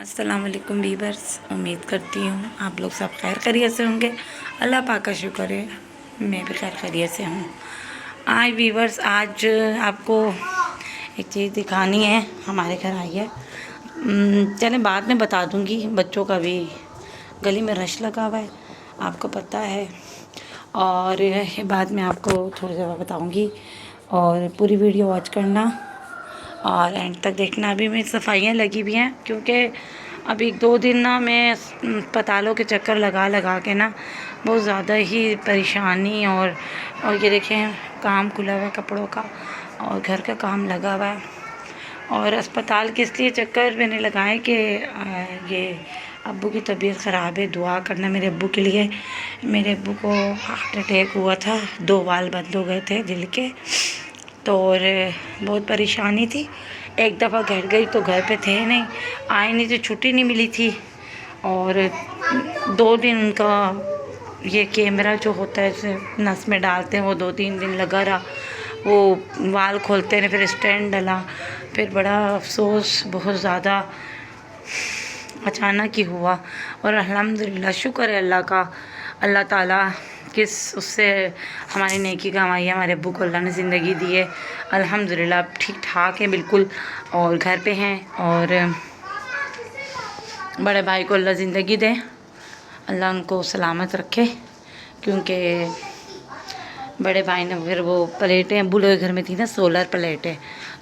अस्सलाम वालेकुम वीवर्स, उम्मीद करती हूँ आप लोग सब खैर खैरियत से होंगे। अल्लाह पाक का शुक्र है मैं भी खैर खैरियत से हूँ। वीवर्स, आज आपको एक चीज़ दिखानी है, हमारे घर आई है। चलें बाद में बता दूँगी, बच्चों का भी गली में रश लगा हुआ है, आपको पता है। और ये बाद में आपको थोड़ी देर बताऊँगी और पूरी वीडियो वॉच करना और एंड तक देखना। अभी मेरी सफाइयाँ लगी हुई हैं क्योंकि अभी 2 दिन ना मैं अस्पतालों के चक्कर लगा लगा के ना बहुत ज़्यादा ही परेशानी और ये देखें काम खुला हुआ है कपड़ों का और घर का काम लगा हुआ है। और अस्पताल के इसलिए चक्कर मैंने लगाए कि ये अब्बू की तबीयत ख़राब है, दुआ करना मेरे अब्बू के लिए। मेरे अब्बू को हार्ट अटैक हुआ था, 2 वाल्व बंद हो गए थे दिल के, तो और बहुत परेशानी थी। एक दफ़ा घर गई तो घर पे थे नहीं, आए नहीं तो छुट्टी नहीं मिली थी। और 2 दिन उनका ये कैमरा जो होता है इसे नस में डालते हैं, वो 2-3 दिन लगा रहा। वो वाल खोलते हैं, फिर स्टैंड डला, फिर बड़ा अफसोस बहुत ज़्यादा अचानक ही हुआ। और अल्हम्दुलिल्लाह शुक्र है अल्लाह का, अल्लाह ताला किस उससे हमारी नेकी कमाई है, हमारे अब्बू को अल्लाह ने ज़िंदगी दी है। अल्हम्दुलिल्लाह अब ठीक ठाक है बिल्कुल और घर पे हैं। और बड़े भाई को अल्लाह ज़िंदगी दे, अल्लाह उनको सलामत रखे, क्योंकि बड़े भाई ने फिर वो प्लेटें अब्बू लोग के घर में थी ना, सोलर प्लेटें,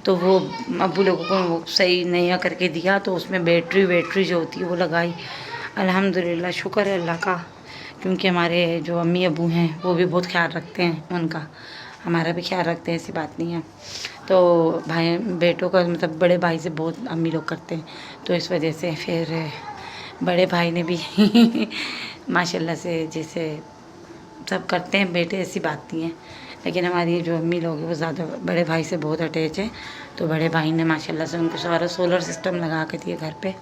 तो वो अब्बू लोगों को वो सही नया करके दिया, तो उसमें बैटरी जो होती है वो लगाई। अल्हम्दुलिल्लाह शुक्र है अल्लाह का, क्योंकि हमारे जो अम्मी अब्बू हैं वो भी बहुत ख्याल रखते हैं उनका, हमारा भी ख्याल रखते हैं, ऐसी बात नहीं है। तो भाई बेटों का मतलब बड़े भाई से बहुत अम्मी लोग करते हैं, तो इस वजह से फिर बड़े भाई ने भी माशाल्लाह से जैसे सब करते हैं बेटे, ऐसी बात नहीं है। लेकिन हमारी जो अम्मी लोग हैं वो ज़्यादा बड़े भाई से बहुत अटैच है, तो बड़े भाई ने माशाल्लाह से उनको सारा सोलर सिस्टम लगा के दिए घर पे।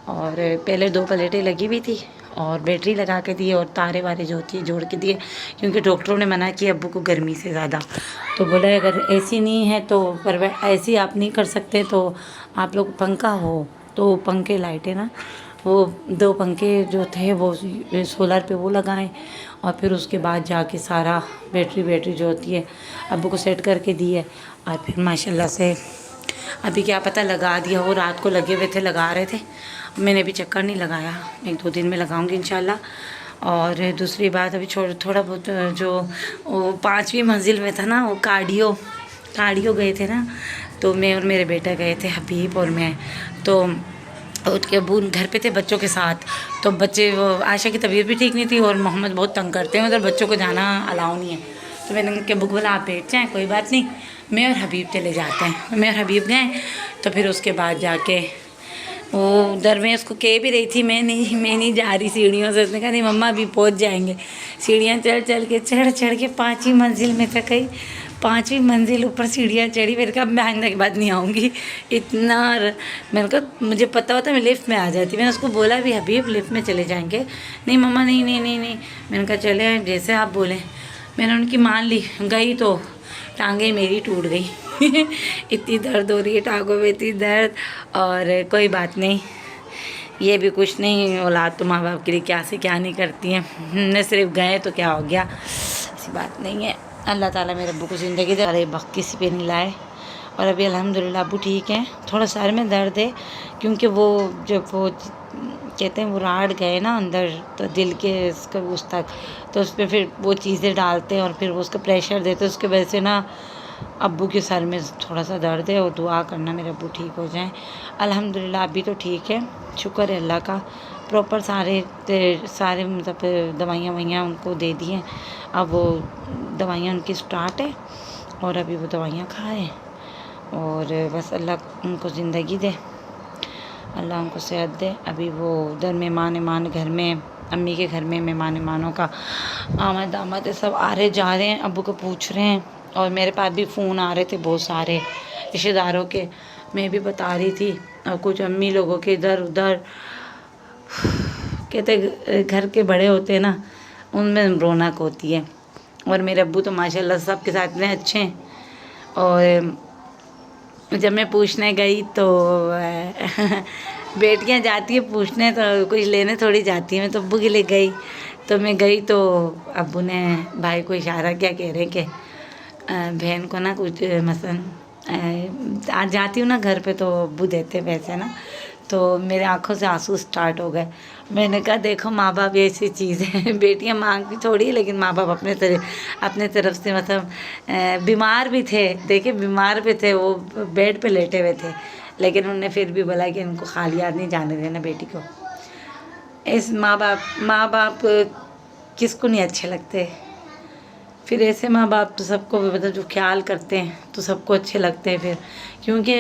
और पहले 2 प्लेटें लगी हुई थी और बैटरी लगा के दिए और तारे वारे जो होती है जोड़ के दिए, क्योंकि डॉक्टरों ने मना किया अब्बू को गर्मी से ज़्यादा। तो बोले अगर ऐसी नहीं है तो पर ऐसी आप नहीं कर सकते तो आप लोग पंखा हो, तो पंखे लाइटें ना, वो 2 पंखे जो थे वो सोलर पे वो लगाएं और फिर उसके बाद जाके सारा बैटरी जो होती है अब्बू को सेट करके दी है। और फिर माशाल्लाह से अभी क्या पता लगा दिया हो, रात को लगे हुए थे, लगा रहे थे, मैंने भी चक्कर नहीं लगाया, 1-2 दिन में लगाऊंगी इंशाल्लाह। और दूसरी बात अभी थोड़ा बहुत जो वो 5वीं मंजिल में था ना, वो कार्डियो गए थे ना, तो मैं और मेरे बेटा गए थे, हबीब और मैं, तो उसके अब्बू घर पे थे बच्चों के साथ। तो बच्चे वो आयशा की तबीयत भी ठीक नहीं थी और मोहम्मद बहुत तंग करते हैं, उधर बच्चों को जाना अलाउ नहीं है। तो मैंने उनके अब्बू को बोला आप बैठ जाएँ, कोई बात नहीं, मैं और हबीब चले जाते हैं। मैं और हबीब गए, तो फिर उसके बाद जाके वो उधर मैं उसको कह भी रही थी मैं नहीं जा रही सीढ़ियों से। उसने कहा नहीं मम्मा अभी पहुंच जाएंगे। सीढ़ियाँ चढ़ के 5वीं मंजिल में तक गई, 5वीं मंजिल ऊपर सीढ़ियाँ चढ़ी। मेरे कहा मैं आइंदा के बाद नहीं आऊँगी इतना। मैंने कहा मुझे पता होता मैं लिफ्ट में आ जाती। मैंने उसको बोला भी हबीब लिफ्ट में चले जाएंगे, नहीं मम्मा नहीं। मैंने कहा चले जैसे आप बोलें। मैंने उनकी मान ली, गई तो टांगें मेरी टूट गई इतनी दर्द हो रही है टांगों में, इतनी दर्द। और कोई बात नहीं, ये भी कुछ नहीं, औलाद तो माँ बाप के लिए क्या से क्या नहीं करती हैं, न सिर्फ गए तो क्या हो गया, ऐसी बात नहीं है। अल्लाह ताला मेरे अब्बू को ज़िंदगी दे, अरे वक्त किसी पे नहीं लाए। और अभी अल्हम्दुलिल्लाह अब्बू ठीक हैं, थोड़ा सर में दर्द है क्योंकि वो जब वो कहते हैं वो राड गए ना अंदर, तो दिल के उसका उस तक, तो उस पर फिर वो चीज़ें डालते हैं और फिर वो उसका प्रेशर देते हैं, उसके वजह से ना अब्बू के सर में थोड़ा सा दर्द है। और दुआ करना मेरे अब्बू ठीक हो जाएं। अल्हम्दुलिल्लाह अभी तो ठीक है, शुक्र है अल्लाह का। प्रॉपर सारे मतलब दवाइयाँ ववाइयाँ उनको दे दी हैं, अब वो दवाइयाँ उनकी स्टार्ट है और अभी वो दवाइयाँ खाएँ और बस अल्लाह उनको ज़िंदगी दे, अल्लाह उनको सेहत दे। अभी वो उधर मेहमान घर में, अम्मी के घर में मेहमानों का आमद है, सब आ रहे जा रहे हैं, अब्बू को पूछ रहे हैं। और मेरे पास भी फ़ोन आ रहे थे बहुत सारे रिश्तेदारों के, मैं भी बता रही थी, और कुछ अम्मी लोगों के इधर उधर। कहते घर के बड़े होते हैं ना, उनमें रौनक होती है। और मेरे अब्बू तो माशाल्लाह सबके साथ इतने अच्छे हैं। और जब मैं पूछने गई तो बेटियां जाती है पूछने तो कुछ लेने थोड़ी जाती है। मैं तो अब्बू के लिए गई, तो मैं गई तो अब्बू ने भाई को इशारा किया, कह रहे कि बहन को ना कुछ मसलन आज जाती हूँ ना घर पे तो अब्बू देते पैसे ना, तो मेरे आंखों से आंसू स्टार्ट हो गए। मैंने कहा देखो माँ बाप ये ऐसी चीज़ है, बेटियाँ मांगती थोड़ी है, लेकिन माँ बाप अपने तरफ से मतलब बीमार भी थे, देखिए बीमार भी थे, वो बेड पे लेटे हुए थे, लेकिन उन्होंने फिर भी बोला कि इनको खाली हाथ नहीं जाने देना बेटी को। इस माँ बाप किसको नहीं अच्छे लगते, फिर ऐसे माँ बाप तो सबको भी मतलब जो ख्याल करते हैं तो सबको अच्छे लगते हैं फिर, क्योंकि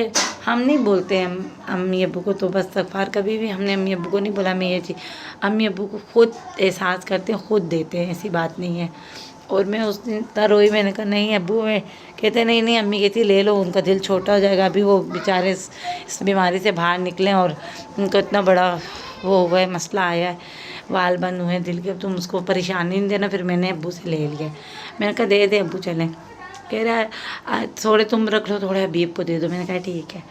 हम नहीं बोलते हैं अम्मी अब्बू को, तो बस तकफार कभी भी हमने अम्मी अब्बू को नहीं बोला मैं ये चीज़, अम्मी अब्बू को खुद एहसास करते हैं, खुद देते हैं, ऐसी बात नहीं है। और मैं उस दिन इतना रोई, मैंने कहा नहीं अब्बू, में कहते नहीं नहीं, अम्मी कहती ले लो, उनका दिल छोटा हो जाएगा, अभी वो बेचारे इस बीमारी से बाहर निकले और उनको इतना बड़ा वो हुआ है, मसला आया है, वाल बंद हुए दिल के, तुम उसको परेशानी नहीं देना। फिर मैंने अब्बू से ले लिया, मैंने कहा दे दे अब्बू चलें, कह रहा है थोड़े तुम रख लो, थोड़े हबीब को दे दो। मैंने कहा ठीक है।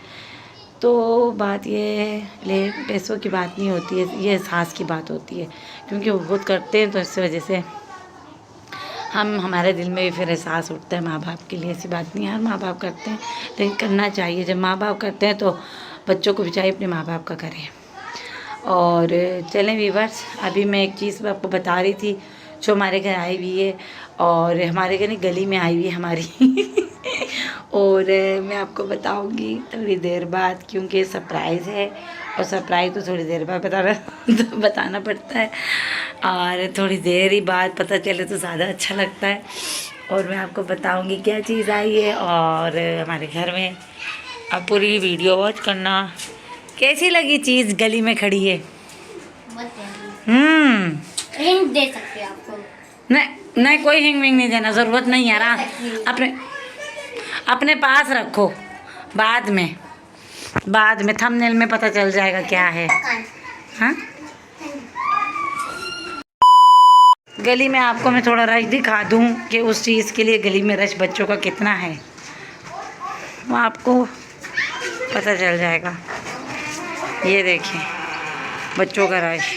तो बात ये ले पैसों की बात नहीं होती है, ये एहसास की बात होती है, क्योंकि वो बहुत करते हैं तो इस वजह से हमारे दिल में भी फिर एहसास उठता है माँ बाप के लिए। ऐसी बात नहीं है, हर माँ बाप करते हैं, लेकिन करना चाहिए। जब माँ बाप करते हैं तो बच्चों को भी चाहिए अपने माँ बाप का करें। और चलें व्यूअर्स, अभी मैं एक चीज़ आपको बता रही थी जो हमारे घर आई हुई है, और हमारे घर गली में आई हुई है हमारी और मैं आपको बताऊंगी थोड़ी देर बाद, क्योंकि सरप्राइज़ है, और सरप्राइज़ तो थोड़ी देर बाद बताना पड़ता है, और थोड़ी देर ही बाद पता चले तो ज़्यादा अच्छा लगता है। और मैं आपको बताऊंगी क्या चीज़ आई है और हमारे घर में। अब पूरी वीडियो वॉच करना। कैसी लगी चीज़ गली में खड़ी है? हिंट दे सकते हैं आपको। नहीं नहीं, कोई हिंग विंग नहीं देना, ज़रूरत नहीं है। अपने पास रखो, बाद में थंबनेल में पता चल जाएगा क्या है। हाँ, गली में आपको मैं थोड़ा रश दिखा दूँ कि उस चीज़ के लिए गली में रश बच्चों का कितना है, वो आपको पता चल जाएगा। ये देखिए बच्चों का रश,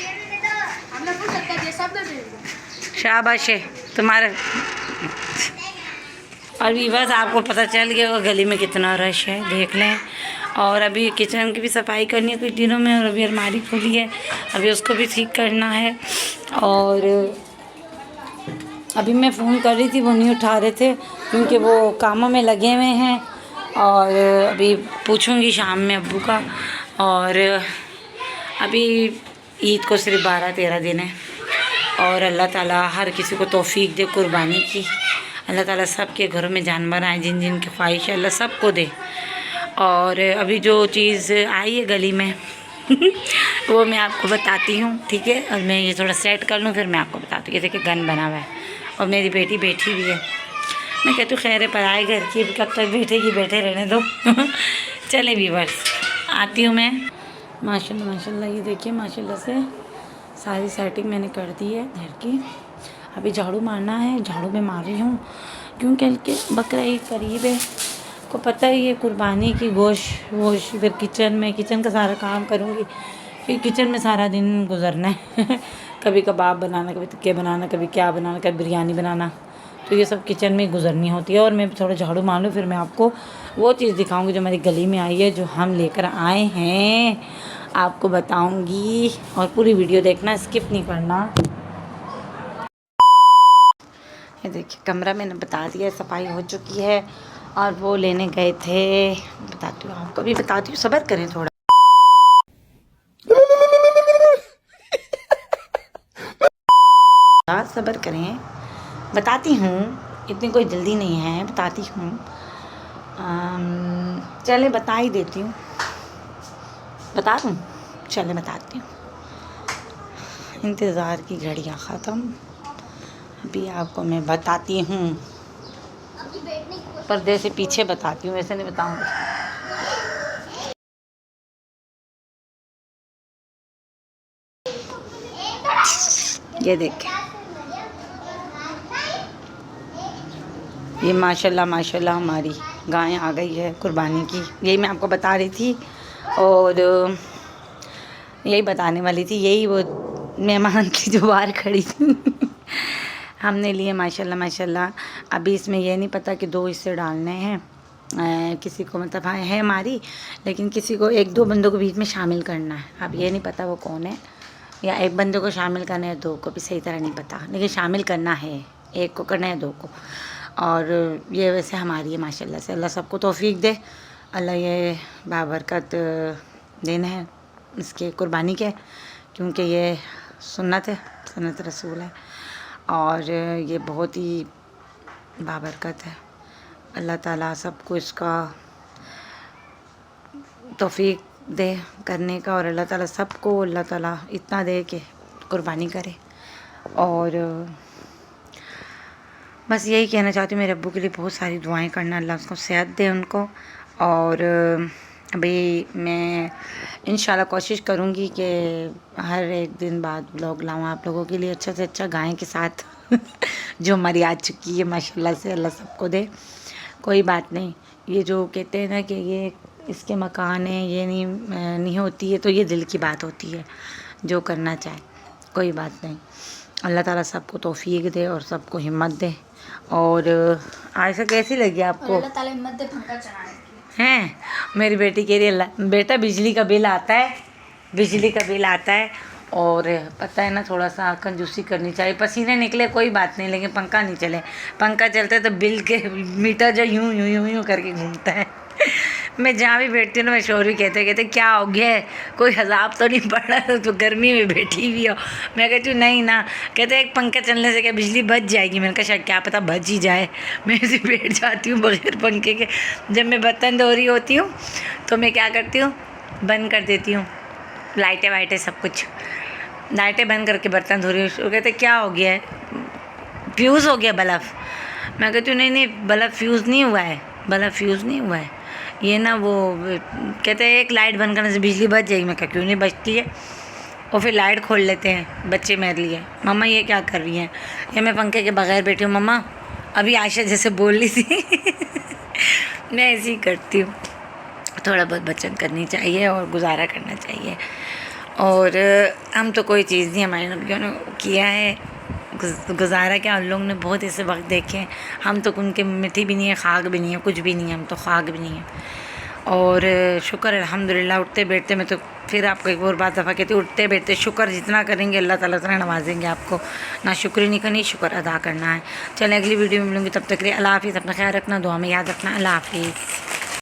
शाबाश है तुम्हारा। और भी बस आपको पता चल गया होगा गली में कितना रश है, देख लें। और अभी किचन की भी सफाई करनी है कुछ दिनों में, और अभी अलमारी खुली है, अभी उसको भी ठीक करना है। और अभी मैं फ़ोन कर रही थी, वो नहीं उठा रहे थे क्योंकि वो कामों में लगे हुए हैं, और अभी पूछूंगी शाम में अब्बू का। और अभी ईद को सिर्फ 12-13 दिन है, और अल्लाह ताला हर किसी को तौफीक दे कुर्बानी की। अल्लाह ताला सबके घरों में जानवर आए, जिन जिन की ख्वाहिश है अल्लाह सबको दे। और अभी जो चीज़ आई है गली में वो मैं आपको बताती हूँ, ठीक है। और मैं ये थोड़ा सेट कर लूँ, फिर मैं आपको बताती हूँ। जैसे कि गन बना हुआ है और मेरी बेटी बैठी हुई है, मैं कहती हूँ खैर पराए घर की, कब तक बैठेगी, बैठे रहने दो चले व्यूअर्स, आती हूँ मैं। माशाल्लाह माशाल्लाह, ये देखिए माशाल्लाह से सारी सेटिंग मैंने कर दी है घर की। अभी झाड़ू मारना है, झाड़ू में मार रही हूँ क्योंकि बकरा ईद करीब है, को पता ही है कुर्बानी की गोश्त वोश। फिर किचन का सारा काम करूँगी, फिर किचन में सारा दिन गुजरना है कभी कबाब बनाना, कभी टिक्के बनाना, कभी क्या बनाना, कभी बिरयानी बनाना, तो ये सब किचन में गुजरनी होती है। और मैं थोड़ा झाड़ू मार लूँ, फिर मैं आपको वो चीज़ दिखाऊंगी जो मेरी गली में आई है, जो हम लेकर आए हैं, आपको बताऊंगी। और पूरी वीडियो देखना, स्किप नहीं करना। ये देखिए कमरा मैंने बता दिया, सफाई हो चुकी है, और वो लेने गए थे, बताती हूँ आपको भी बताती हूँ, सब्र करें थोड़ा सब्र करें, बताती हूँ, इतनी कोई जल्दी नहीं है, बताती हूँ। चले बता ही देती हूँ, बता दूँ, चले बताती हूँ। इंतज़ार की घड़ियाँ ख़त्म, अभी आपको मैं बताती हूँ, पर्दे से पीछे बताती हूँ, वैसे नहीं बताऊँगी। ये देखें, ये माशाल्लाह माशाल्लाह हमारी गाय आ गई है कुर्बानी की, यही मैं आपको बता रही थी। और यही बताने वाली थी, यही वो मेहमान की जो बाहर खड़ी थी। हमने लिए माशाल्लाह माशाल्लाह। अभी इसमें ये नहीं पता कि 2 हिस्से डालने हैं, किसी को मतलब हाँ है हमारी, लेकिन किसी को 1-2 बंदों को बीच में शामिल करना है। अब ये नहीं पता वो कौन है, या एक बंदे को शामिल करना है, 2 को भी सही तरह नहीं पता, लेकिन शामिल करना है, 1 को करना है 2 को। और ये वैसे हमारी है माशाल्लाह से। अल्लाह सबको तौफीक दे, अल्लाह ये बाबरकत दिन है इसके कुर्बानी के, क्योंकि ये सुन्नत है, सुन्नत रसूल है, और ये बहुत ही बाबरकत है। अल्लाह ताला सबको इसका तौफीक दे करने का, और अल्लाह ताला सबको अल्लाह ताला इतना दे कि कुर्बानी करे। और बस यही कहना चाहती हूँ, मेरे अब्बू के लिए बहुत सारी दुआएं करना, अल्लाह उसको सेहत दे उनको। और अभी मैं इंशाल्लाह कोशिश करूँगी कि हर एक दिन बाद व्लॉग लाऊँ आप लोगों के लिए, अच्छा से अच्छा गाय के साथ जो हमारी आ चुकी है माशाल्लाह से, अल्लाह सबको दे। कोई बात नहीं, ये जो कहते हैं ना कि ये इसके मकान है, ये नहीं होती है, तो ये दिल की बात होती है, जो करना चाहे कोई बात नहीं। अल्लाह ताला सबको तौफीक दे और सबको हिम्मत दे। और आयशा कैसी लगी आपको? अल्लाह ताला हिम्मत दे पंखा चलाने की। हैं, मेरी बेटी कह रही है अल्लाह, बेटा बिजली का बिल आता है, बिजली का बिल आता है, और पता है ना थोड़ा सा कंजूसी करनी चाहिए। पसीने निकले कोई बात नहीं, लेकिन पंखा नहीं चले। पंखा चलता है तो बिल के मीटर जो यूं यूं यूं यूं करके घूमता है। मैं जहाँ भी बैठती हूँ ना, मैं शोर भी कहते क्या हो गया है, कोई हज़ाब तो नहीं पड़ रहा, तो गर्मी में बैठी हुई हो। मैं कहती हूँ नहीं ना, कहते एक पंखा चलने से क्या बिजली बच जाएगी। मैंने कहा शायद क्या पता बच ही जाए। मैं ऐसे बैठ जाती हूँ बगैर पंखे के। जब मैं बर्तन धो रही होती हूँ तो मैं क्या करती हूँ, बंद कर देती हूँ लाइटें वाइटें सब कुछ, लाइटें बंद करके बर्तन धो रही हूँ। वो कहते क्या हो गया है, फ्यूज़ हो गया बल्ब। मैं कहती हूँ नहीं नहीं, बल्ब फ्यूज़ नहीं हुआ है, बल्ब फ्यूज़ नहीं हुआ है, ये ना वो कहते हैं एक लाइट बंद करने से बिजली बच जाएगी। मैं कहा क्यों नहीं बचती है, और फिर लाइट खोल लेते हैं बच्चे मेरे लिए। मम्मा ये क्या कर रही हैं, या मैं पंखे के बगैर बैठी हूँ। मम्मा अभी आयशा जैसे बोल रही थी मैं ऐसे ही करती हूँ। थोड़ा बहुत बचत करनी चाहिए और गुजारा करना चाहिए। और हम तो कोई चीज़ नहीं, हमारे नबियों ने किया है गुजारा क्या, उन लोगों ने बहुत ऐसे वक्त देखे हैं। हम तो उनके मिट्टी भी नहीं है, खाक भी नहीं है, कुछ भी नहीं है, हम तो खाक भी नहीं है। और शुक्र अल्हम्दुलिल्लाह, उठते बैठते, मैं तो फिर आपको एक और बात दफ़ा कहती हूँ, उठते बैठते शुक्र जितना करेंगे अल्लाह ताला उतना नवाजेंगे आपको। ना शुक्र नहीं करनी, शुक्र अदा करना है। चलें अगली वीडियो में मिलूँगी, तब तक के लिए अल्लाह हाफ़िज़। अपना ख्याल रखना, दुआ में याद रखना। अल्लाह हाफ़िज़।